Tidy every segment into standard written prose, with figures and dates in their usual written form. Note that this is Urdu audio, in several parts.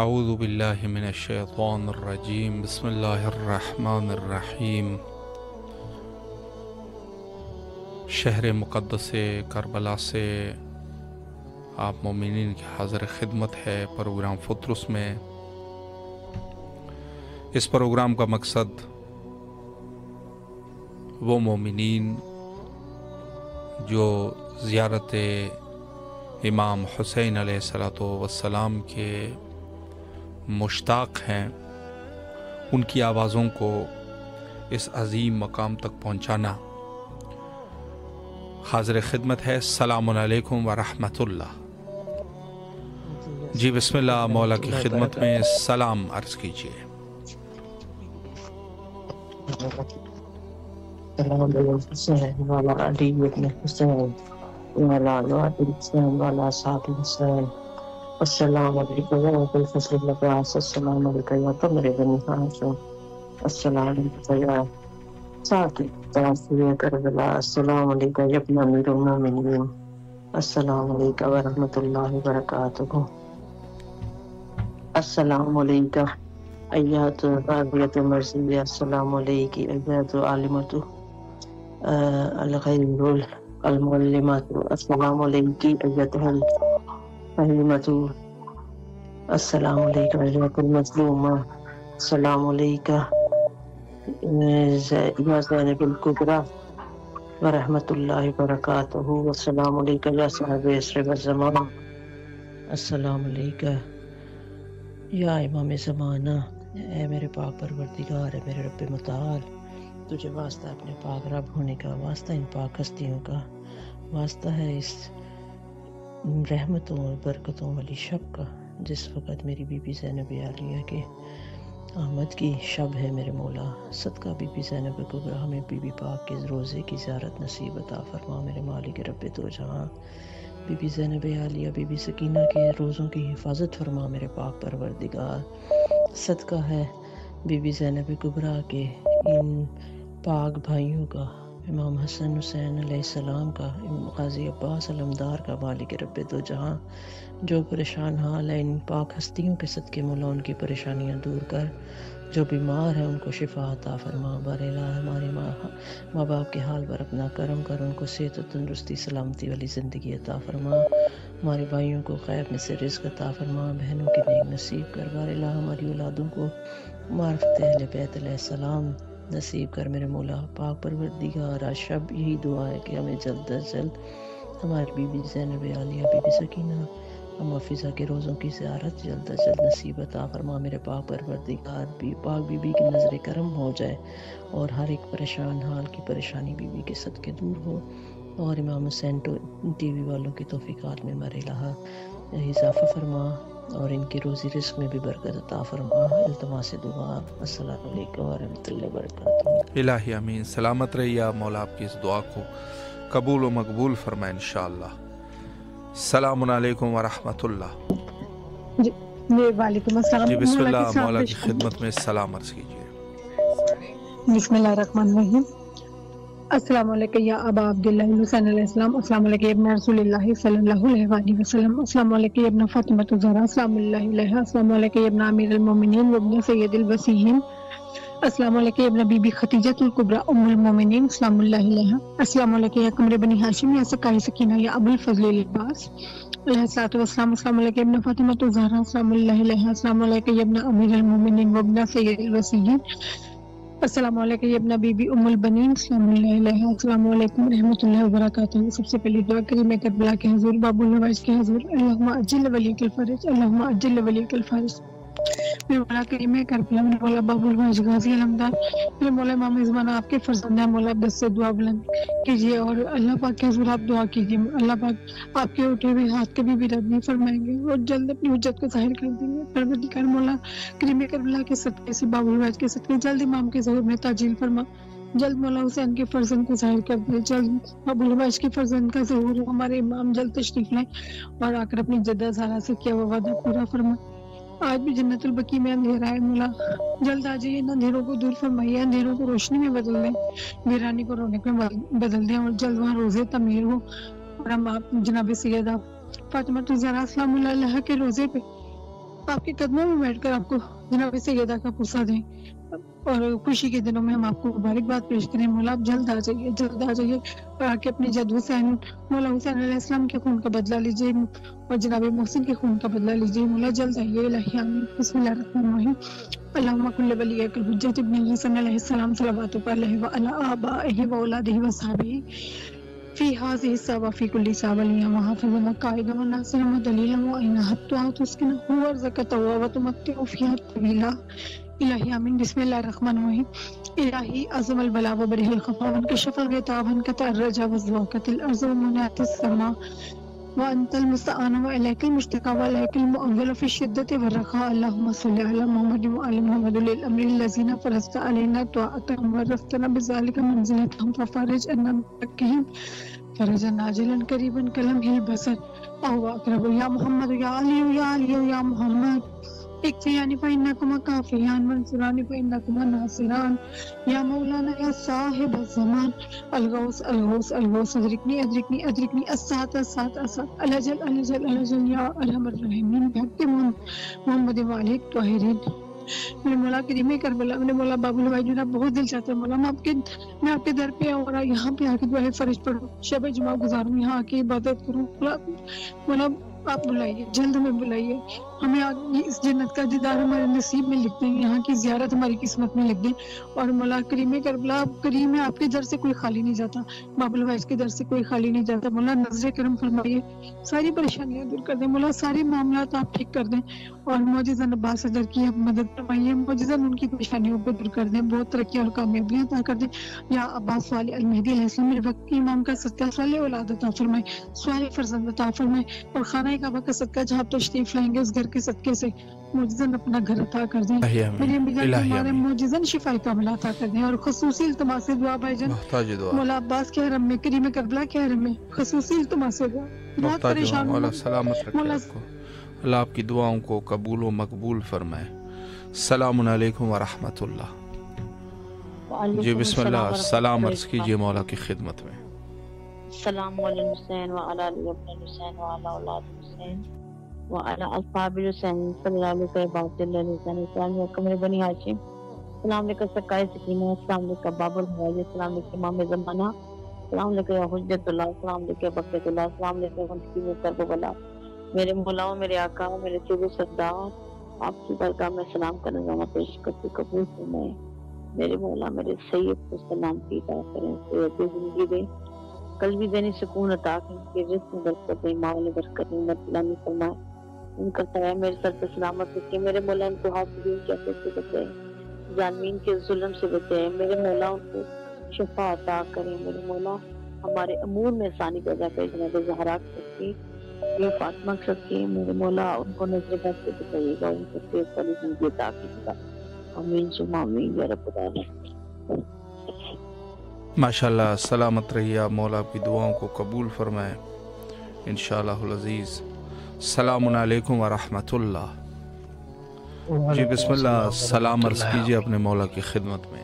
اعوذ باللہ من الشیطان الرجیم بسم اللہ الرحمن الرحیم۔ شہر مقدس کربلا سے آپ مومنین کی حاضر خدمت ہے پروگرام فطرس میں۔ اس پروگرام کا مقصد وہ مومنین جو زیارت امام حسین علیہ السلام کے مشتاق ہیں، ان کی آوازوں کو اس عظیم مقام تک پہنچانا۔ حاضر خدمت ہے السلام علیکم ورحمۃ اللہ۔ جی بسم اللہ، مولا کی خدمت میں سلام عرض کیجیے۔ السلام علیکم ورحمۃ اللہ۔ السلام علیکم یا قمر بنی ہاشم، السلام علیکم یا ساقی تاثیر کربلا، السلام علیکم یا ابن امیر المومنین، السلام علیکم ورحمۃ اللہ وبرکاتہ۔ السلام علیکم ایات راضیۃ مرضیہ، السلام علیکم ایات عالمۃ الغیب المعلمۃ، السلام علیکم ایات فہیمۃ، السلام علیکم ایات المظلومہ، السلام علیکم یا زینب الکبریٰ ورحمۃ اللہ وبرکاتہ، السلام علیکم یا صاحب عصر والزمان، السلام علیکم یا امام زمانہ۔ اے میرے پاک پروردگار، اے میرے رب متعال، تجھے واسطہ اپنے پاک رب ہونے کا، واسطہ ان پاک ہستیوں کا، واسطہ ہے اس رحمتوں اور برکتوں والی شب کا جس وقت میری بی بی زینب عالیہ کے آمد کی شب ہے۔ میرے مولا صدقہ بی بی زینب کبریٰ ہمیں بی بی پاک کے روزے کی زیارت نصیب عطا فرما میرے مالک رب دو جہاں۔ بی بی زینب عالیہ بی بی سکینہ کے روزوں کی حفاظت فرما میرے پاک پروردگار۔ صدقہ ہے بی بی زینب کبریٰ کے ان پاک بھائیوں کا، امام حسن حسین علیہ السلام کا، قاضی عباس علمدار کا، مالک رب دو جہاں، جو پریشان حال ہے ان پاک ہستیوں کے صدقے مولا ان کی پریشانیاں دور کر، جو بیمار ہیں ان کو شفا عطا فرما۔ بار الہ ہمارے ماں باپ کے حال پر اپنا کرم کر، ان کو صحت و تندرستی سلامتی والی زندگی عطا فرما۔ ہمارے بھائیوں کو غیب میں سے رزق عطا فرما، بہنوں کے نیک نصیب کر۔ بار الہ ہماری اولادوں کو معرفت اہل بیت علیہ السلام نصیب کر میرے مولا پاک پروردگار۔ آج شب یہی دعا ہے کہ ہمیں جلد از جلد ہماری بی بی زینب عالیہ، بی بی سکینہ، اما فضا کے روزوں کی زیارت جلد از جلد نصیب عطا فرما میرے پاک پروردگار۔ پاک بی بی کی نظر کرم ہو جائے اور ہر ایک پریشان حال کی پریشانی بی بی کے صدقے دور ہو، اور امام حسین ٹی وی والوں کی توفیقات میں مر الہ اضافہ فرما، اور ان کی روزی رزق میں بھی برکت عطا فرما۔ التماس دعا، السلام علیکم ورحمۃ اللہ وبرکاتہ۔ الہی امین، سلامت رہیے مولا، آپ کی اس دعا کو قبول و مقبول فرمائے انشاءاللہ۔ السلام علیکم ورحمۃ اللہ۔ جی وعلیکم السلام۔ جی بسم اللہ، مولا کی خدمت میں سلام عرض کیجیے۔ بسم اللہ الرحمن الرحیم۔ السلام علیکم یا ابا عبداللہ حسین علیہ السلام، السلام علیکم ابن رسول اللہ صلی اللہ علیہ وآلہ وسلم، السلام علیکم ابن فاطمہ الزہرا السلام اللہ علیہ، السلام علیکم ابن امیر المومنین وابن سید الوصیین، السلام علیکم ابن بی بی خدیجہ الکبریٰ ام المومنین السلام اللہ علیہ، السلام علیکم یا قمر بنی ہاشم یا سقائے سکینہ یا ابو الفضل العباس علیہ الصلوۃ والسلام، السلام علیکم ابن فاطمہ الزہرا السلام اللہ علیہ، السلام علیکم ابن امیر المومنین وابن سید الوصیین، السلام علیکم یا ابن بی بی ام البنین السلام اللہ علیہ، السلام علیکم ورحمۃ اللہ وبرکاتہ۔ سب سے پہلی دعا کریم کربلا کے حضور، باب النواز کے حضور، اللہم اجل ولیک الفرج، اللہم اجل ولیک الفرج۔ میرے مولا کریم کربلا، میرے مولا باب النواز غازی علمدار، میرے مولا امام زمانہ آپ کے فرزند ہیں، مولا دس سے دعا بلند کیجیے اور اللہ پاک کے حضور آپ دعا کیجیے، اللہ پاک آپ کے اٹھے ہوئے ہاتھ کبھی بھی رد نہیں فرمائیں گے اور جلد اپنی حجت کو ظاہر کر دیں گے۔ پروردگار مولا کریم کربلا کے صدقے سے، باب النواز کے صدقے جلد امام کے ظہور میں تعجیل فرما، جلد مولا حسین کے فرزند کو ظاہر کر دے، جلد ابو العباس کے فرزند کا ظہور، ہمارے امام جلد تشریف لائیں اور آ کر اپنی جدہ زہرا سے کیا ہوا وعدہ پورا فرما۔ آج بھی جنت البقیع میں اندھیرا ہے مولا، جلد آ جائیے، ان اندھیروں کو دور فرمائیے، اندھیروں کو روشنی میں بدل دیں، ویرانی کو رونق میں بدل دیں اور جلد وہاں روزے تعمیر ہو اور ہم آپ جناب سیدہ فاطمہ الزہرا السلام اللہ علیہ کے روزے پہ آپ کے قدموں میں بیٹھ کر آپ کو جناب سیدہ کا پوسا دیں اور خوشی کے دنوں میں ہم آپ کو مبارکباد پیش کریں۔ مولا آپ جلد آ جائیے، جلد آ جائیے اور آ کے اپنے جد حسین مولا حسین علیہ السلام کے خون کا بدلہ لیجیے اور جناب محسن کے خون کا بدلہ لیجیے۔ مولا جلد آئیے، الہی آمین۔ بسم اللہ الرحمن الرحیم۔ اللہم کل ولیک الحجۃ ابن حسن علیہ السلام صلواتک علیہ وعلی آبائہ واولادہ وصحبہ فی هذه الساعة وفی کل ساعة ولیا وحافظا قائدا وناصرا ودلیلا وعینا حتی تسکنہ وارزقہ وتمتع فیہا طویلا۔ الہی آمین۔ بسم اللہ الرحمن الرحیم۔ الہی عظم البلا وبرہ الخفا وانکشف الغطاء وانقطع الرجا وازدواقت الارض ومنعت السماء وانت المستعان والیک المشتقى والیک المؤول فی الشدۃ والرخاء۔ اللہم صل علی محمد وعلی محمد اولی الامر الذین فرضت علینا طاعتهم وعرفتنا بذلک منزلتهم ففرج عنا بحقهم فرجا عاجلا قریبا کلمح البصر او اقرب۔ یا محمد یا علی یا علی یا محمد اکفیانی فإنکما کافیان منصورانی فإنکما ناصران یا مولانا یا صاحب الزمان الغوث الغوث الغوث ادرکنی ادرکنی ادرکنی الساعة الساعة الساعة الجل الجل الجل یا ارحم الراحمین بحق محمد وعلی الطاہرین۔ میرے مولا کریم کربلا، میرے مولا باب النواز، میرا بہت دل چاہتا ہے مولا میں آپ کے در پہ آؤں اور یہاں پہ آ کے دعائے فرج پڑھوں، شب جمعہ گزاروں، یہاں آ کے عبادت کروں۔ مولا آپ بلائیے، جلد ہمیں بلائیے، ہمیں اس جنت کا دیدار ہمارے نصیب میں لکھ دیں، یہاں کی زیارت ہماری قسمت میں لکھ دیں۔ اور مولا کریم کربلا، آپ کریم ہے، آپ کے در سے کوئی خالی نہیں جاتا، باب النواز کے در سے کوئی خالی نہیں جاتا۔ مولا نظر کرم فرمائیے، ساری پریشانیاں دور کر دیں مولا، سارے معاملات آپ ٹھیک کر دیں اور معجزہ عباس صدر کی آپ مدد فرمائیے، معجزہ ان کی پریشانیوں کو دور کر دیں، بہت ترقی اور کامیابیاں عطا کر دیں۔ یا عباس والی المہدی علیہ السلام میرے وقت کے امام کا صدقہ صالح اولاد عطا فرمائے، صالح فرزند عطا فرمائے اور خانہ کعبہ کا صدقہ جہاں آپ تشریف لائیں گے اس گھر کے صدقے سے معجزن اپنا گھر عطا کر دیں، میری امی جان کو ہمارے معجزن شفاء کاملہ عطا کر دیں اور خصوصی التماس دعا بھائی جان مولا عباس کے حرم میں، کریم کربلا کے حرم میں خصوصی التماس دعا، بہت پریشان ہوں مولا سلامت رکھے آپ کو، اللہ آپ کی دعاؤں کو قبول و مقبول فرمائے۔ السلام علیکم ورحمۃ اللہ۔ جی بسم اللہ، سلام عرض کیجیے مولا کی خدمت میں۔ السلام علی حسین وعلی علی ابن حسین وعلی اولاد حسین وعلی اصحاب حسین صلی اللہ علیہ وسلم السلام علیکم بنی ہاشم، السلام علیکم سقائے سکینہ، السلام علیکم باب النواز، السلام علیکم امام زمانہ، السلام علیکم یا حجت اللہ، السلام علیکم بقیت اللہ، السلام علیکم منتقم کربلا۔ میرے مولا، میرے آقا، میرے سید و سردار، آپ کی بارگاہ میں سلام کا نظامہ پیش کرتے قبول فرمائے۔ میرے مولا میرے سید کو سلام کی عطا کریں، سید زندگی دیں، قلبی ذہنی سکون عطا کریں، کہ رزق میں برکت دیں، مال میں برکت دیں، مطلعانی فرمائے، ان کا سایہ میرے سر پہ سلامت رکھے۔ میرے مولا ان کو حاسدین کے اثر سے بچائے، ظالمین کے ظلم سے بچائے، میرے مولا ان کو شفا عطا کریں۔ میرے مولا ہمارے امور میں آسانی پیدا کرے، جناب زہرا کے یہ فاطمہ کے، میرے مولا ان کو نظر بد سے بچائیے گا، ان کو تیز والی زندگی عطا کیجیے گا، آمین ثم آمین یا رب العالمین۔ ماشاءاللہ، سلامت رہیے آپ، مولا آپ کی دعاؤں کو قبول فرمائے انشاءاللہ العزیز۔ السلام علیکم ورحمۃ اللہ۔ جی بسم اللہ، سلام عرض کیجیے اپنے مولا کی خدمت میں۔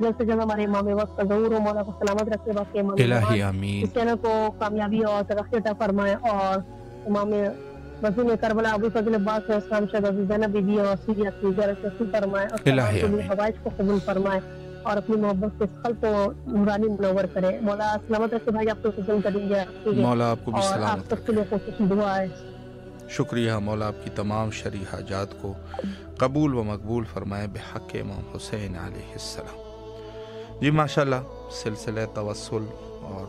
جلد سے جلد ہمارے امام وقت کا ظہور ہو، مولا کو سلامت رکھے، باقی امام الہی آمین، اس چینل کو کامیابی اور ترقی عطا فرمائے، اور امام وزیر کربلا ابو فضل عباس اسلام شہد عزیز زینب بی بی اور سیدھی کی زیارت نصیب فرمائے، اور الہی تمام آمین، حوائج کو قبول فرمائے، اور اپنی محبت کے قلب کو نورانی منور کرے۔ مولا سلامت رکھے بھائی، آپ کو سلام کریں گے، مولا آپ کو بھی اور آپ سلامت سب کے لیے کوشش دعا ہے۔ شکریہ مولا، آپ کی تمام شرعی حاجات کو قبول و مقبول فرمائے بحق امام حسین علیہ السلام۔ جی ماشاءاللہ، سلسلہ توسل اور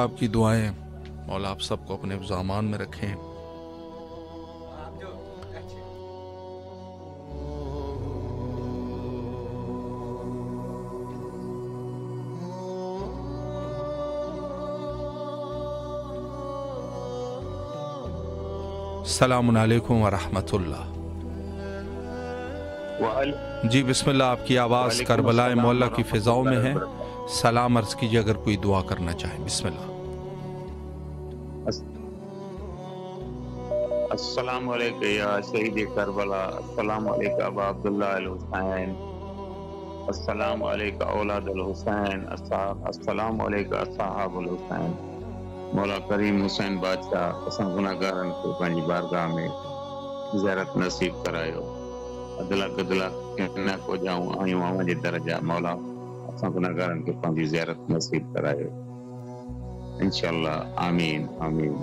آپ کی دعائیں مولا آپ سب کو اپنے ذامان میں رکھیں۔ السلام علیکم ورحمۃ اللہ۔ جی بسم اللہ، آپ کی آواز کربلا مولا کی فضاؤں میں ہے، سلام عرض کیجیے اگر کوئی دعا کرنا چاہے، بسم اللہ۔ السلام علیکم یا شہید کربلا، السلام علیکم ابا عبداللہ الحسین، السلام علیکم اولاد الحسین، السلام علیکم اصحاب الحسین۔ مولا کریم حسین بادشاہ اساں گناہگارن کو پنجی بارگاہ میں زیارت نصیب کرایو، عدلا گدلا نہ کو جاؤں آیوں آواں جے درجہ، مولا اساں گناہگارن کو پنجی زیارت نصیب کرایو انشاءاللہ، آمین آمین۔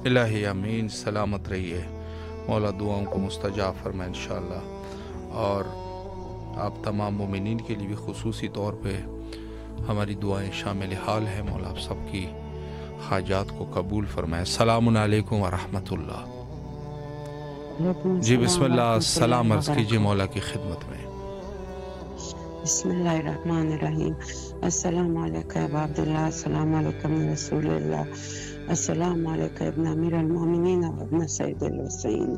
الہی آمین، سلامت رہیے، مولا دعاؤں کو مستجاب فرمائے انشاءاللہ، اور آپ تمام مومنین کے لیے بھی خصوصی طور پہ ہماری دعائیں شامل حال ہیں، مولا آپ سب کی حاجات کو قبول فرمائے۔ السلام علیکم ورحمۃ اللہ۔ جی بسم اللہ، سلام عرض کیجیے مولا کی خدمت میں۔ بسم اللہ الرحمن الرحیم۔ السلام علیکم ابا عبداللہ، السلام علیکم رسول اللہ، السلام علیکم ابن امیر المومنین و ابن سید الحسین،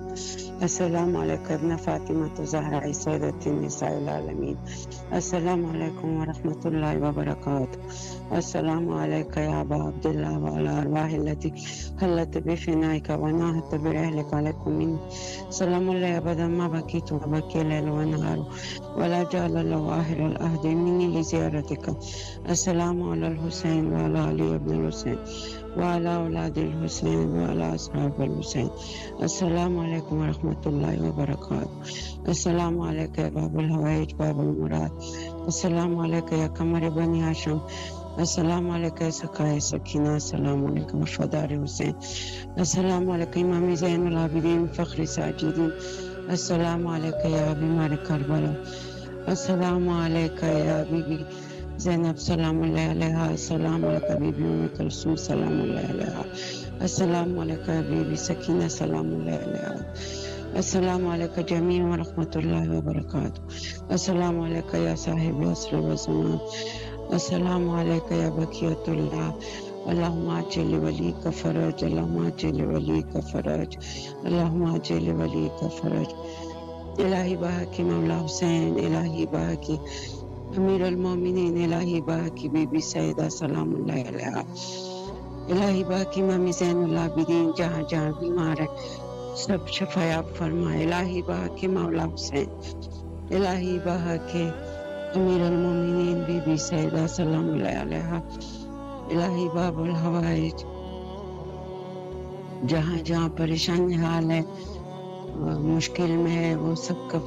السلام علیکم ابن فاطمہ زہرا سیدۃ النساء العالمین، السلام علیکم ورحمۃ اللہ وبرکاتہ، السلام علیکم یا ابا عبداللہ وعلی ارواح التي حلت بفنائک وناحت برحلک علیکم من سلام اللہ ابدا ما بکیت وبکی لیل ونہار ولا جعل اللہ آخر العہد منی لزیارتک، السلام علی الحسین وعلی علی ابن الحسین وعلى اولاد الحسین وعلى اصحاب الحسین، السلام علیکم ورحمۃ اللہ وبرکاتہ، السلام علیکم باب الحوائج باب المراد، السلام علیکم یا قمر بنی ہاشم، السلام علیکم سقائے سکینہ، السلام علیکم وفادار حسین، السلام علیکم امام زین العابدین فخر ساجدین، السلام علیکم یا بیمار کربلا، السلام علیکم یا بی بی زینب سلام اللہ علیہا، السلام علیکم بی بی ام کلثوم سلام اللہ علیہا، السلام علیکم بی بی سکینہ سلام اللہ علیہا، السلام علیکم جمیع ورحمۃ اللہ وبرکاتہ، السلام علیکم یا صاحب عصر و زمان، السلام علیکم یا بقیت اللہ، اللہم عجل ولی کا فرج، اللہم عجل ولی کا فرج، اللہم عجل ولی کا فرج، الہی بحق مولا حسین، الہی بحق امیر المومنین، الہی بحق بی بی سیدہ سلام اللہ علیہا، الہی بحق امام زین العابدین جہاں جہاں بیمار ہے سب شفایاب فرما، الہی بحق مولا حسین، الہی بحق امیر المومنین بی بی سیدہ سلام اللہ علیہا، الہی باب الحوائج جہاں جہاں پریشانی حال ہے مشکل میں ہے وہ سب کا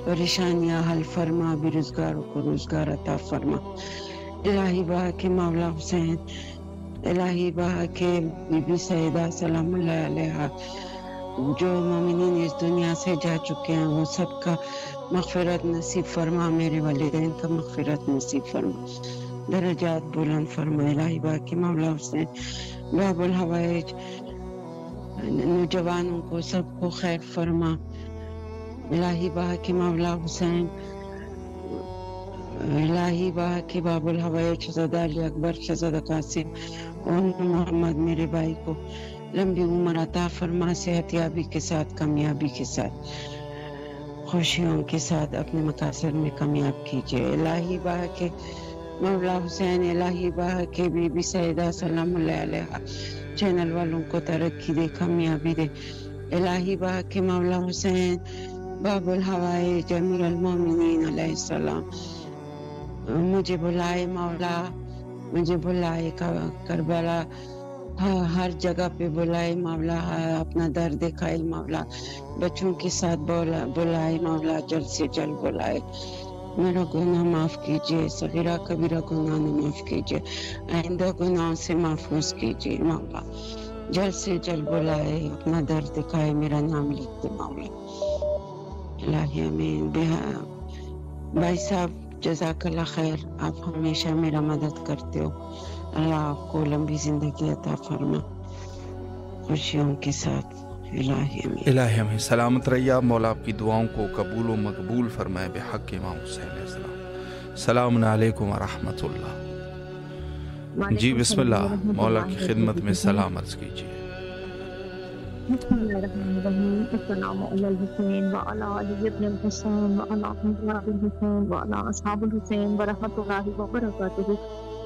پریشانیاں حل فرما، بے روزگاروں کو روزگار عطا فرما، الہی بحق مولا حسین، الہی بحق بی بی سیدہ سلام اللہ علیہا، جو مومنین اس دنیا سے جا چکے ہیں وہ سب کا مغفرت نصیب فرما، میرے والدین کا مغفرت نصیب فرما، درجات بلند فرما، الہی بحق مولا حسین، باب الحوائج نوجوانوں کو سب کو خیر فرما، الہی بحق مولا حسین، الہی بحق باب الحوائج شہزادہ علی اکبر، شہزادہ قاسم اور محمد میرے بھائی کو لمبی عمر عطا فرما، صحت یابی کے ساتھ، کامیابی کے ساتھ، خوشیوں کے ساتھ اپنے مقاصد میں کامیاب کیجئے، الہی بحق مولا حسین، الہی بحق بی بی سیدہ سلام اللہ علیہا، چینل والوں کو ترقی دے، کامیابی دے، الہی بحق مولا حسین، باب الحوائج امیر المومنین علیہ السلام، مجھے بلائے مولا، مجھے بلائے کربلا، ہر جگہ پہ بلائے مولا، اپنا درد دکھائے مولا، بچوں کے ساتھ بلائے مولا، جلد سے جلد بلائے، میرا گناہ معاف کیجیے، صغیرہ کبیرہ گناہ معاف کیجیے، آئندہ گناہ سے محفوظ کیجیے مولا، جلد سے جلد بلائے، اپنا درد دکھائے، میرا نام لکھ دے مولا، الہی امین۔ بھائی صاحب جزاک اللہ خیر، آپ ہمیشہ میرا مدد کرتے ہو، اللہ آپ کو لمبی زندگی عطا فرما، خوشیوں کے ساتھ، الہی امین۔ الہی امین، سلامت رہیے، مولا آپ کی دعاؤں کو قبول و مقبول فرمائے بحق امام حسین علیہ السلام۔ السلام علیکم ورحمۃ اللہ۔ جی بسم اللہ، مولا کی خدمت میں سلام عرض کیجیے۔ بسم اللہ الرحمن الرحیم، السلام علی الحسین وعلی علی ابن الحسین وعلی اصحاب الحسین وعلی اصحاب الحسین ورحمۃ اللہ وبرکاتہ۔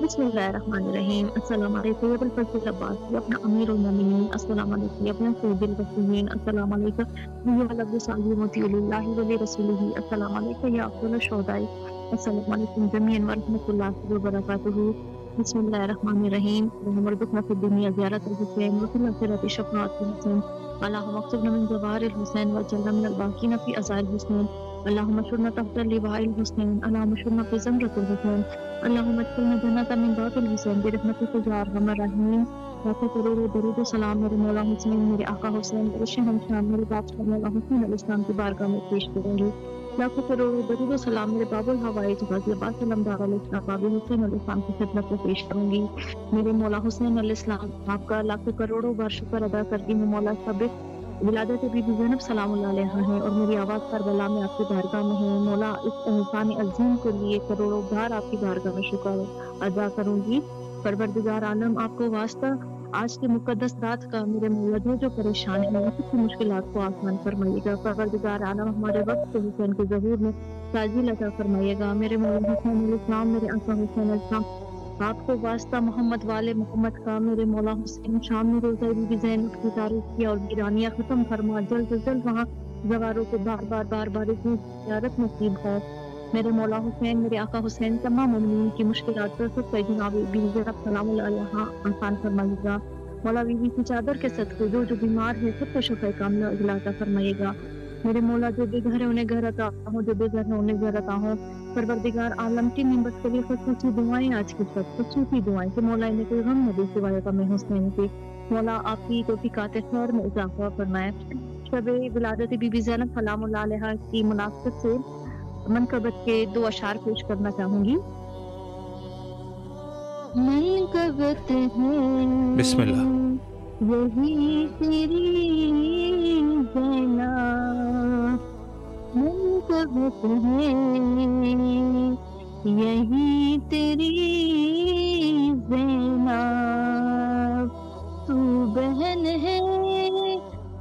بسم اللہ الرحمن الرحیم، السلام علیکم ابو الفضل عباسی اپنا امیر المومنین، السلام علیکم اپنا سید الوسیین، السلام علیکم یا رب صلی مطیع اللہ ولی رسولہ، السلام علیکم یا افضل الشہداء، السلام علیکم جمیعا ورحمۃ اللہ وبرکاتہ۔ بسم اللہ الرحمن الرحیم، اللہم ارزقنا فی الدنیا زیارت الحسین وفی الآخرۃ شفاعۃ الحسین، اللہم اکتبنا من زوار الحسین واجعلنا من الباقین فی عزاء الحسین، اللہم اشرنا تحت لواء الحسین، اللہم اشرنا فی زمرۃ الحسین، اللہم ادخلنا جنۃ من باب الحسین برحمتک یا ارحم الراحمین۔ لاکھوں کروڑوں درود و سلام میرے مولا حسین، میرے آقا حسین، میرے شہنشاہ، میرے بادشاہ مولا حسین علیہ السلام کی بارگاہ میں پیش کروں گی۔ لاکھوں کروڑوں درود و سلام میرے باب الحوائج غازی عباس علمدار علیہ السلام، باب حسین علیہ السلام کی خدمت میں پیش کروں گی۔ میرے مولا حسین علیہ السلام آپ کا لاکھوں کروڑوں بار شکر ادا کرتی ہوں مولا، سابق ولادت بی بی زینب سلام اللہ علیہا ہے اور میری آواز کربلا میں آپ کی بارگاہ میں ہے مولا، اس احسان عظیم کے لیے کروڑوں بار آپ کی بارگاہ میں شکر ادا کروں گی۔ پروردگار عالم آپ کو واسطہ آج کے مقدس رات کا میرے مولا جو پریشان ہیں ان کی مشکلات کو آسان فرمائیے گا۔ پروردگار عالم ہمارے وقت کے حسین کے ظہور میں تاجیل عطا فرمائیے گا۔ میرے مولا حسین علیہ السلام، میرے آقا حسین علیہ السلام آپ کو واسطہ محمد والے محمد کا، میرے مولا حسین شام میں روزہ بی بی زینب کی تاریخ کیا اور ویرانیہ ختم فرما، جلد سے جلد وہاں زواروں کو بار بار اتنی زیارت نصیب ہے۔ میرے مولا حسین، میرے آقا حسین تمام مومنین کی مشکلات پر خود جناب بی بی زینب سلام اللہ علیہا آسان فرمائیے گا۔ مولا بی بی کی چادر کے صدقے جو بیمار ہے سب کو شفا کاملہ عطا فرمائیے گا۔ میرے مولا جو بے گھر ہے انہیں گھر عطا ہوں، جو بے گھر ہے انہیں گھر عطا ہوں۔ پروردگار عالم کی نعمت کے لیے خصوصی دعائیں آج کی سب خصوصی دعائیں کہ مولا انہیں کوئی غم نہ دے سوائے غم حسین کے، مولا آپ کی توفیقات خیر میں اضافہ فرمائے۔ شب ولادت بی بی زینب سلام اللہ علیہا کی مناسبت سے منقبت کے دو اشعار پیش کرنا چاہوں گی۔ منقبت ہے بسم اللہ، یہی تیری زینب، منقبت ہے یہی تیری زینب، تو بہن ہے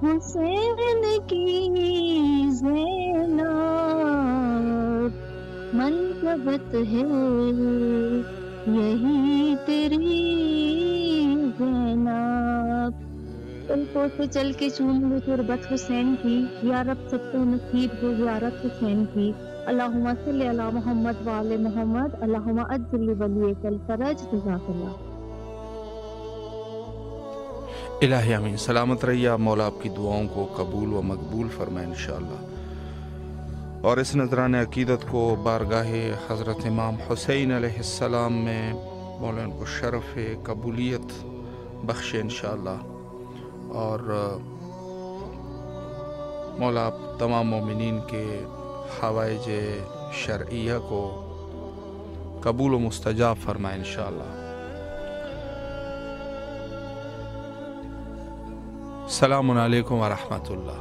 حسین کی زینب، منقبت ہے یہی تیری زینب۔ پلکوں سے چل کے چوم لے تربت حسین کی، یا رب سب کو نصیب ہو زیارت حسین کی۔ اللہم صلی علی محمد وآل محمد، اللہم عجل ولیک الفرج، جزاک اللہ۔ الہی امین، سلامت رہیے، مولا آپ کی دعاؤں کو قبول و مقبول فرمائے انشاءاللہ۔ اور اس نذران عقیدت کو بارگاہ حضرت امام حسین علیہ السلام میں مولا ان کو شرف قبولیت بخشے انشاءاللہ، اور مولا آپ تمام مومنین کے حوائج شرعیہ کو قبول و مستجاب فرمائے انشاءاللہ۔ السلام علیکم ورحمۃ اللہ۔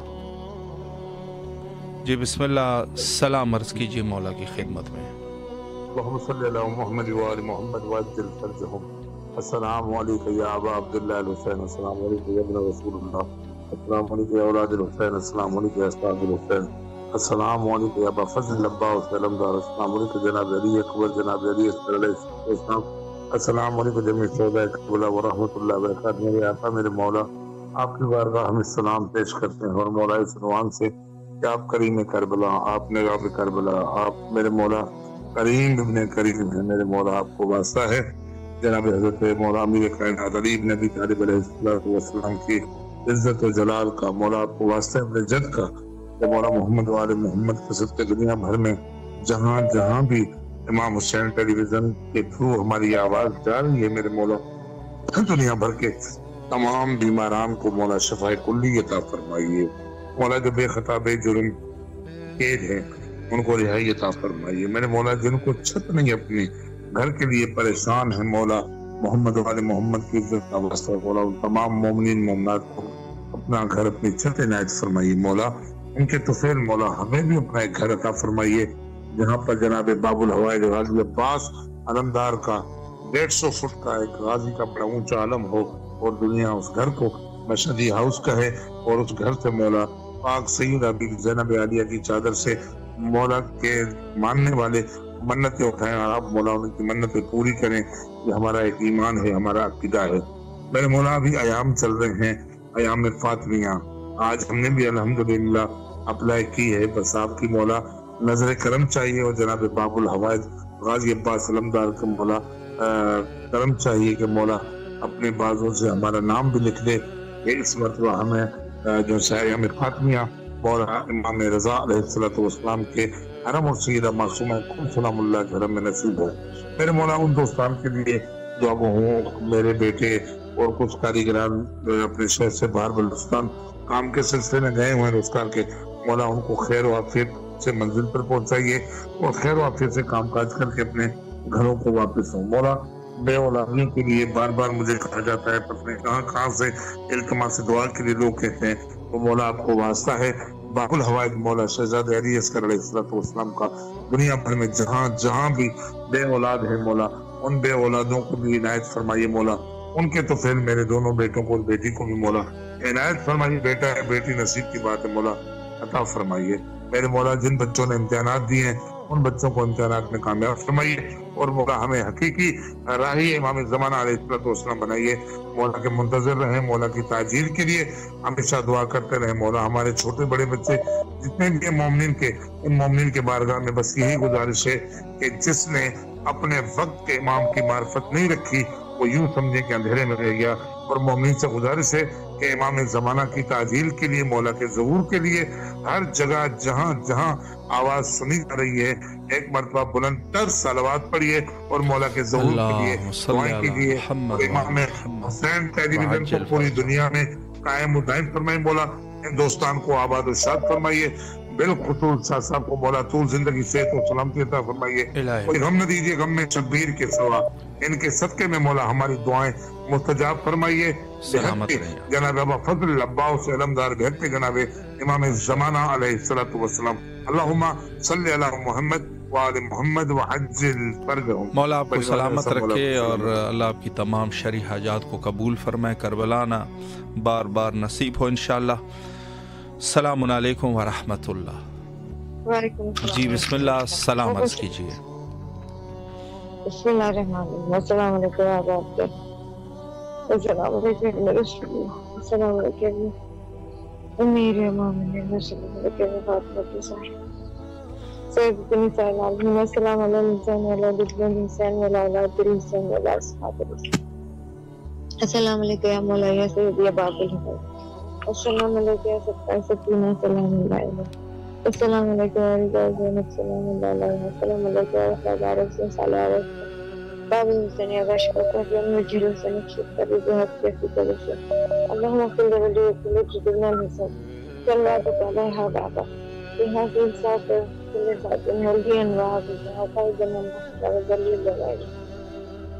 جی بسم اللہ، سلام عرض کیجیے مولا کی خدمت میں۔ اللہم صلی علی محمد وآل محمد وعجل فرجہم۔ السلام علیکم یا ابا عبداللہ الحسین، السلام علیکم یا ابن رسول اللہ، السلام علیکم یا اولاد الحسین، السلام علیکم یا اصحاب الحسین، السلام علیکم یا ابا فضل عباس علمدار، السلام علیکم جناب علی اکبر، جناب علی اصغر علیہ السلام، السلام علیکم جمیع شہداء کربلا ورحمۃ اللہ وبرکاتہ۔ میرے آقا میرے مولا آپ کی بارگاہ ہم سلام پیش کرتے ہیں، اور مولا اس عنوان سے کہ آپ کریم کربلا، آپ نگاب کربلا، آپ میرے مولا کریم ابن کریم ہیں میرے مولا، آپ کو واسطہ ہے جناب حضرت مولا امیر کائنات علی ابن ابی طالب علیہ السلام کی عزت و جلال کا، مولا آپ کو واسطہ ہے اپنے جد کا کہ مولا محمد وآل محمد کے صدقے دنیا بھر میں جہاں جہاں بھی امام حسین ٹیلی ویژن کے تھرو ہماری آواز جا رہی ہے میرے مولا، دنیا بھر کے تمام بیماران کو مولا شفا کلی عطا فرمائیے، مولا جو بے خطا بے جرم قید ہیں ان کو رہائی عطا فرمائیے، میرے مولا جن کو چھت نہیں اپنی گھر کے لیے پریشان ہیں مولا محمد والے محمد کی عزت کا واسطہ مولا ان تمام مومنین مومنات کو اپنا گھر اپنی چھت عنایت فرمائیے، مولا ان کے طفیل مولا ہمیں بھی اپنا ایک گھر عطا فرمائیے جہاں پر جناب باب الحوائج غازی عباس علمدار کا 150 فٹ کا ایک غازی کا بڑا اونچا علم ہو اور دنیا اس گھر کو مشہدی ہاؤس کہے، اور اس گھر سے مولا پاک سیدہ بی زینب عالیہ کی چادر سے مولا کے ماننے والے منتیں اٹھائیں اور آپ مولا ان کی منتیں پوری کریں، یہ ہمارا ایک ایمان ہے، ہمارا عقیدہ ہے میرے مولا۔ ابھی ایام چل رہے ہیں، ایام فاطمیہ، آج ہم نے بھی الحمدللہ اپلائی کی ہے، بس آپ کی مولا نظر کرم چاہیے اور جناب باب الحوائج غازی عباس علمدار کا مولا کرم چاہیے کہ مولا اپنے بازوں سے ہمارا نام بھی لکھ دے کہ اس مرتبہ ہمیں جو ایام فاطمیہ مولا امام رضا علیہ السلام کے حرم اور سیدہ معصومہ سلام اللہ کے حرم میں نصیب ہو میرے مولا۔ ان دوستان کے لیے دعا ہوں، میرے بیٹے اور کچھ کاریگران اپنے شہر سے باہر بلوچستان کام کے سلسلے میں گئے ہوئے روزگار کے، مولا ان کو خیر و عافیت سے منزل پر پہنچائیے اور خیر و عافیت سے کام کاج کر کے اپنے گھروں کو واپس ہوں مولا۔ بے اولادیوں کے لیے بار بار مجھے کہا جاتا ہے پتہ نہیں کہاں سے التماس سے دعا کے لیے لوگ کہتے ہیں، تو مولا آپ کو واسطہ ہے باب الحوائج مولا شہزاد علی اصغر علیہ السلام کا دنیا بھر میں جہاں جہاں بھی بے اولاد ہے مولا ان بے اولادوں کو بھی عنایت فرمائیے مولا، ان کے تو پھر میرے دونوں بیٹوں کو اور بیٹی کو بھی مولا عنایت فرمائیے، بیٹا ہے بیٹی نصیب کی بات ہے مولا عطا فرمائیے میرے مولا۔ جن بچوں نے امتحانات دیے ہیں ان بچوں کو امتحانات میں کامیاب فرمائیے اور مولا ہمیں حقیقی راہی امام زمانہ علیہ السلام بنائیے، مولا کے منتظر رہیں، مولا کی تاجیل کے لیے ہمیشہ دعا کرتے رہیں مولا۔ ہمارے چھوٹے بڑے بچے جتنے بھی مومنین کے ان مومنین کے بارگاہ میں بس یہی گزارش ہے کہ جس نے اپنے وقت کے امام کی معرفت نہیں رکھی وہ یوں سمجھے کہ اندھیرے میں رہ گیا، اور مومنین سے گزارش ہے کہ امام زمانہ کی تعجیل کے لیے مولا کے ظہور کے لیے ہر جگہ جہاں جہاں آواز سنی جا رہی ہے ایک مرتبہ بلند تر صلوات پڑھیے اور مولا کے ظہور کے لیے دعائیں کیجیے، اور امام حسین ٹیلی ویژن کو پوری دنیا میں قائم و دائم فرمائیں مولا، ہندوستان کو آباد و شاد فرمائیے، بالخصوص شاہ صاحب کو مولا طول زندگی صحت و سلامتی عطا فرمائیے، کوئی غم نہ دیجیے غم میں شبیر کے سوا، ان کے صدقے میں مولا ہماری دعائیں مستجاب فرمائیے، جناب ابا فضل عباس علمدار بہت جناب امام زمانہ علیہ السلام، اللہم صلی علی محمد وآل محمد وعجل فرجہم۔ مولا آپ کو سلامت رکھے اور اللہ آپ کی تمام شرعی حاجات کو قبول فرمائے، کربلانا بار بار نصیب ہو انشاءاللہ۔ السلام علیکم ورحمۃ اللہ۔ وعلیکم السلام جی بسم اللہ، سلام عرض کیجیے۔ بسم اللہ الرحمن الرحیم، السلام علیکم ورحمۃ اللہ، السلام علیکم رسول اللہ، السلام علیکم امیر مومنین، السلام علیکم فاطمہ زہرا سیدۃ النساء العالمین، السلام علی الحسین وعلی ابن الحسین وعلی اولاد الحسین وعلی اصحاب الحسین، السلام علیکم یا مولا یا سیدی یا باب الحوائج، السلام علیکم یا سبقہ سکینہ، سلام اللہ علیہ، السلام علیکم یا رضا زینب، سلام اللہ علیہ، السلام علیکم یا وفادار حسین صلی اللہ علیہ وسلم، باب الحسین یا غشق قدر مجھر حسین اکشف کر رضوحت کے فکر حسین، اللہم اغفر لولی کل جدنا الحسین صلی اللہ علیہ بابا فیہا فی الصاف کل فاتن ہلدی انواع بزہا قائدن المحصر وزلی لغائر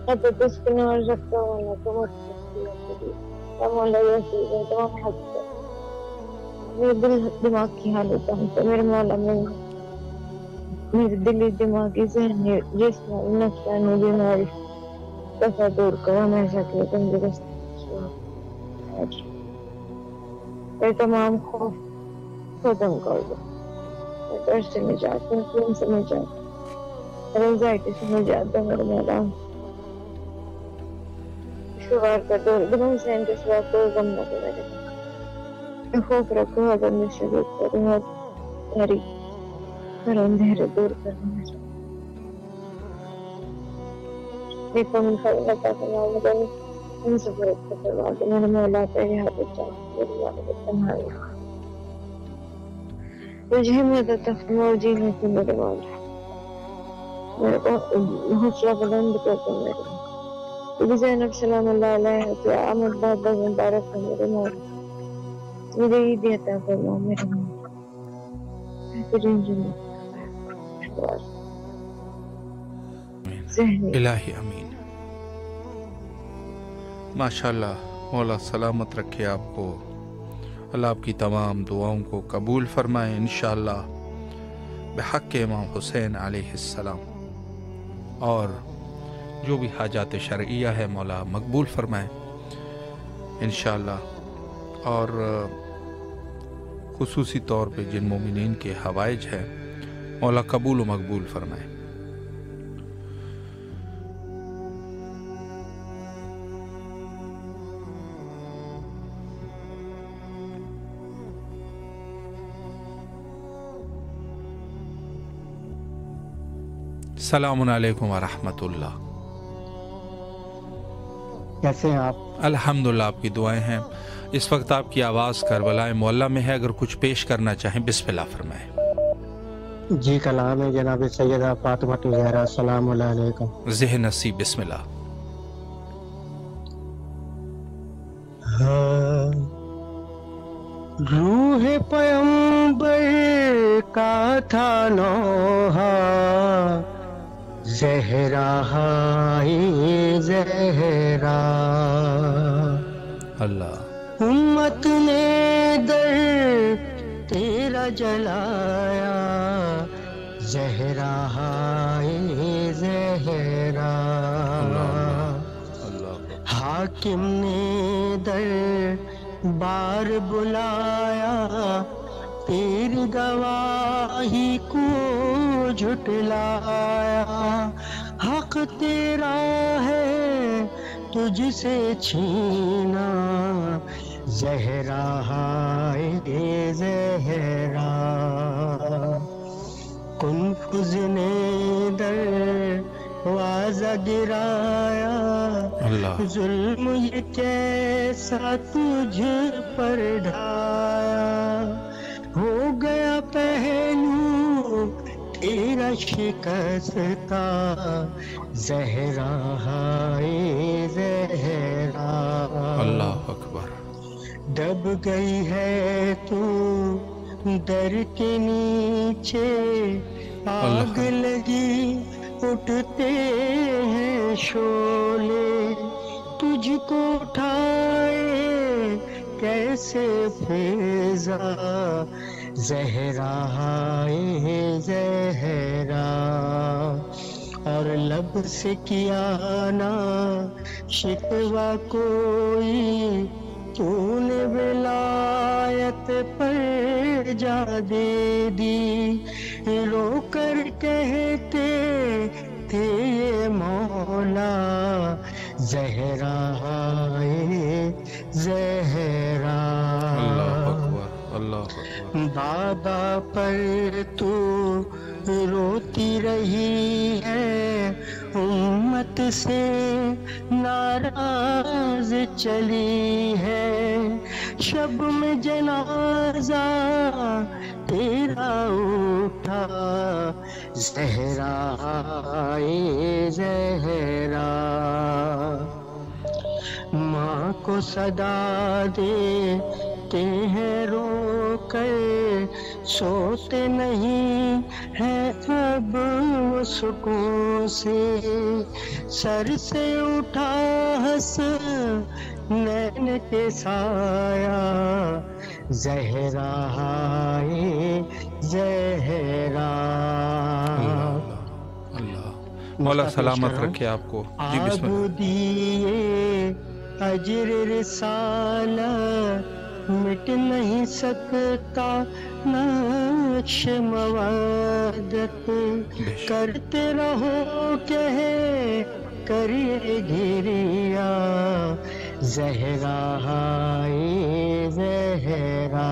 قد تسکن ورزقتا وانا کمت تسکیہ یا مولا یا سیدہ تمام حق سے میرے دل دماغ کی حالت ہے میرے مولا میرے دلی دماغی ذہنی جسم نفسانی بیماری دفع دور کرو میں سکے تندرست میرے تمام خوف ختم کر دو، ڈر سے نجات، خون سے نجات، رنزائٹی سے نجات دو میرے مولا، شوار کر دو دماغ حسین کے سوا کوئی غم نہ دو میرے خوف رکھو حضر میں شریک کرو ساری اندھیرے دور کرنا دیکھو من خلق تسماوات ان سے فرق کروا دے میرے مولا تیرے ہاتھ چاہتے میری عبادت تمہاری تجھے مدد تفرما جی لیتے میرے مولا میرے کو حوصلہ بلند کر دے میرے تجھے زینب سلام اللہ علیہ تو آمد بہت بہت مبارک ہے میرے مولا مجھے عید عطا فرما میرے مولا بہترین زندگی الہی امین۔ ماشاءاللہ، مولا سلامت رکھے آپ کو، اللہ آپ کی تمام دعاؤں کو قبول فرمائے انشاءاللہ بحق امام حسین علیہ السلام، اور جو بھی حاجات شرعیہ ہے مولا مقبول فرمائے انشاءاللہ، اور خصوصی طور پہ جن مومنین کے حوائج ہیں مولا قبول و مقبول فرمائے۔ السلام علیکم ورحمۃ اللہ۔ کیسے ہیں آپ؟ الحمدللہ، آپ کی دعائیں ہیں۔ اس وقت آپ کی آواز کربلا معلیٰ میں ہے، اگر کچھ پیش کرنا چاہیں بسم اللہ فرمائیں۔ جی کلام ہے جناب سیدہ فاطمہ زہرا سلام اللہ علیکم۔ ذہن نصیب بسم اللہ۔ روح پیمبر کا تھا نوحہ زہرا ہائی زہرا، اللہ امت نے در تیرا جلایا زہرا ہائی زہرا، حاکم نے در بار بلایا پیر گواہی کو جھٹلایا، حق تیرا ہے تجھ سے چھینا زہرا ہائے زہرا، کنفذ نے دروازہ گرایا ظلم یہ کیسا تجھ پر ڈھایا، ہو گیا پہلو تیرا شکستہ زہرا ہائے زہرا، اللہ اکبر، دب گئی ہے تو در کے نیچے آگ لگی اٹھتے ہیں شعلے، تجھ کو اٹھائے کیسے فیضا زہرا ہائے زہرا، اور لب سے کیا نا شکوہ کوئی، تو نے ولایت پر جا دے دی، رو کر کہتے تھے یہ مولا زہرا ہائے زہرا، بابا پر تو روتی رہی ہے، امت سے ناراض چلی ہے، شب میں جنازہ تیرا اٹھا زہرا ہائے زہرا، ماں کو صدا دیتے ہیں رو کر، سوتے نہیں ہے اب وہ سکون سے، سر سے اٹھا حسنین کے سایہ زہرا ہائے زہرا، مولا سلامت رکھے آپ کو۔ جی بسم اللہ۔ دیے اجر رسالہ مٹ نہیں سکتا نقش موادت، کرتے رہو کہ کریے گھریا زہرا ہائے زہرا،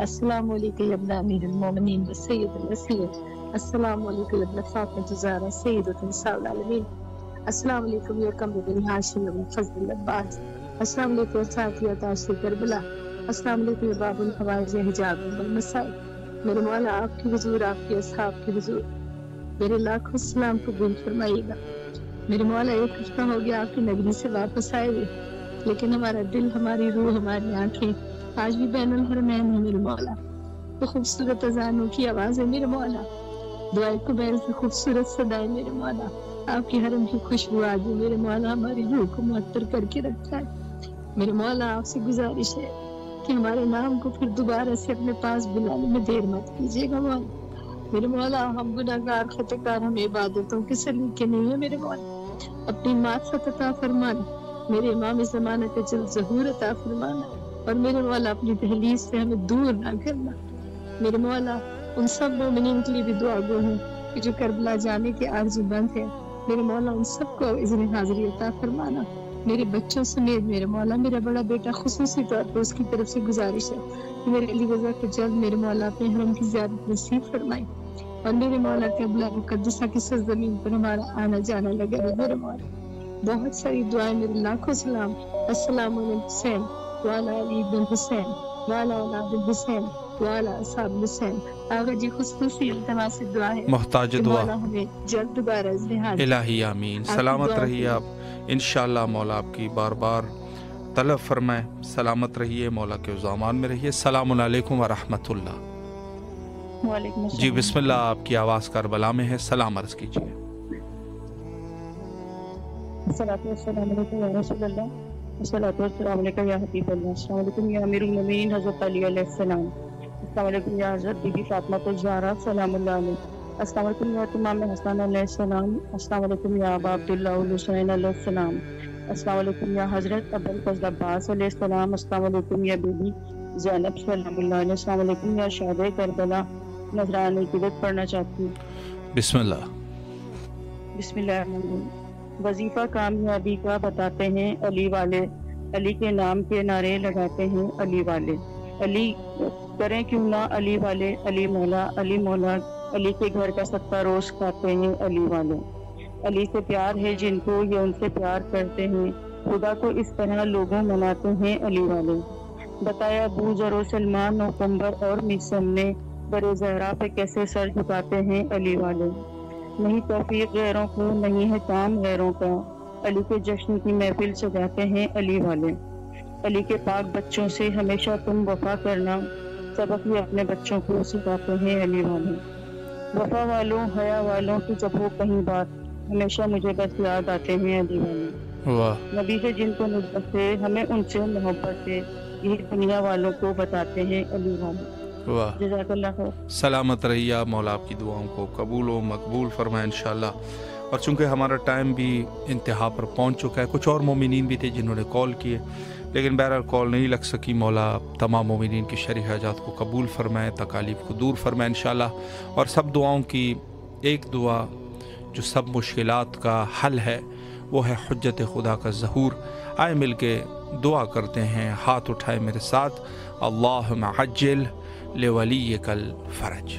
السلام علیکم یا ابن امیر المومنین و سید الوسیع، السلام علیکم یا ابن فاطمۃ الزہرا سیدۃ نساء العالمین، السلام علیکم یا قمر بن ہاشم ابن فضل العباس، السلام علیکم یا صافیہ تاشر کربلا، السلام علیکم یا باب الحوائج حجاب والمسائل۔ میرے مولا آپ کی حضور، آپ کے اصحاب کی حضور میرے لاکھوں سلام قبول فرمائیے گا۔ میرے مولا ایک ہفتہ ہو گیا آپ کی نگری سے واپس آئے ہوئے، لیکن ہمارا دل، ہماری روح، ہماری آنکھیں آج بھی بین الحرمین ہے میرے مولا۔ تو خوبصورت اذانوں کی آواز ہے میرے مولا، دعائے قبیل سے خوبصورت صدائے میرے مولا، آپ کی حرم کی خوشبو آج بھی میرے مولا ہماری روح کو معطر کر کے رکھتا ہے۔ میرے مولا آپ سے گزارش ہے کہ ہمارے نام کو پھر دوبارہ سے اپنے پاس بلانے میں دیر مت کیجیے گا مولا۔ میرے مولا ہم گناہگار خطاکار، ہم عبادتوں کے سلیقے نہیں ہیں میرے مولا، اپنی معرفت عطا فرمانا، میرے امام زمانہ کا جلد ظہور عطا فرمانا، اور میرے مولا اپنی دہلیز سے ہمیں دور نہ کرنا۔ میرے مولا ان سب مومنین کے لیے بھی دعا گو ہوں کہ جو کربلا جانے کے عارضی بند ہے، میرے مولا ان سب کو اذن حاضری عطا فرمانا۔ میرے بچوں سمیت میرے مولا میرا بڑا بیٹا خصوصی طور پر اس کی طرف سے گزارش ہے کہ میرے علی رضا کو جلد میرے مولا اپنے حرم کی زیارت نصیب فرمائے، اور میرے مولا کربلا مقدسہ کی سرزمین پر ہمارا آنا جانا لگا رہے میرے مولا۔ بہت ساری دعائیں، میرے لاکھوں سلام۔ السلام علیکم حسین وعلی علی بن حسین وعلی اولاد الحسین وعلی اصحاب الحسین۔ آقا جی خصوصی التماس دعا ہے، محتاج دعا، مولا ہمیں جلد دوبارہ ازدحام۔ الہی آمین۔ سلامت رہیے آپ، انشاءاللہ مولا آپ کی بار بار طلب فرمائے۔ سلامت رہیے، مولا کے امان میں رہیے۔ السلام علیکم ورحمۃ اللہ۔ وعلیکم السلام۔ جی بسم اللہ، آپ کی آواز کربلا میں ہے، سلام عرض کیجیے۔ السلام علیکم یا رسول اللہ، السلام علیکم یا حبیب اللہ، السلام علیکم یا امیر المومنین حضرت علی علیہ السلام، السلام علیکم یا حضرت بی بی فاطمہ الزہرا سلام اللہ علیہ، السلام علیکم یا امام حسن علیہ السلام، السلام علیکم یا ابا عبداللہ الحسین علیہ السلام، السلام علیکم یا حضرت ابو الفضل عباس علیہ السلام، السلام علیکم یا بی بی زینب سلام اللہ علیہ، السلام علیکم یا شہدائے کربلا۔ نذرانہ عقیدت پڑھنا چاہتی ہوں۔ بسم اللہ۔ بسم اللہ الرحمن الرحیم۔ وظیفہ کامیابی کا بتاتے ہیں علی والے، علی کے نام کے نعرے لگاتے ہیں علی والے، علی کریں کیوں نہ علی والے، علی مولا، علی مولا، علی کے گھر کا صدقہ روز کھاتے ہیں علی والے، علی سے پیار ہے جن کو یہ ان سے پیار کرتے ہیں، خدا کو اس طرح لوگوں مناتے ہیں علی والے۔ بتایا ابو ذر و سلمان و قمبر اور میسم نے برے زہرا پہ کیسے سر جھکاتے ہیں علی والے۔ نہیں توفیق غیروں کو، نہیں ہے کام غیروں کا، علی کے جشن کی محفل سجاتے ہیں علی والے۔ علی کے پاک بچوں سے ہمیشہ تم وفا کرنا، سبق یہ اپنے بچوں کو سکھاتے ہیں علی والے۔ وفا والوں، حیا والوں کی جب ہو کہیں بات، ہمیشہ مجھے بس یاد آتے ہیں علی والے۔ نبی سے جن کو نسبت ہے، ہمیں ان سے محبت ہے، یہ دنیا والوں کو بتاتے ہیں علی والے۔ جزاک اللہ خیر۔ سلامت رہیے، مولا آپ کی دعاؤں کو قبول و مقبول فرمائے انشاءاللہ۔ اور چونکہ ہمارا ٹائم بھی انتہا پر پہنچ چکا ہے، کچھ اور مومنین بھی تھے جنہوں نے کال کیے لیکن بہرحال کال نہیں لگ سکی۔ مولا تمام مومنین کی شرعی حاجات کو قبول فرمائے، تکالیف کو دور فرمائے انشاءاللہ۔ اور سب دعاؤں کی ایک دعا جو سب مشکلات کا حل ہے وہ ہے حجت خدا کا ظہور۔ آئے مل کے دعا کرتے ہیں، ہاتھ اٹھائے میرے ساتھ۔ اللہم عجل لولیک الفرج۔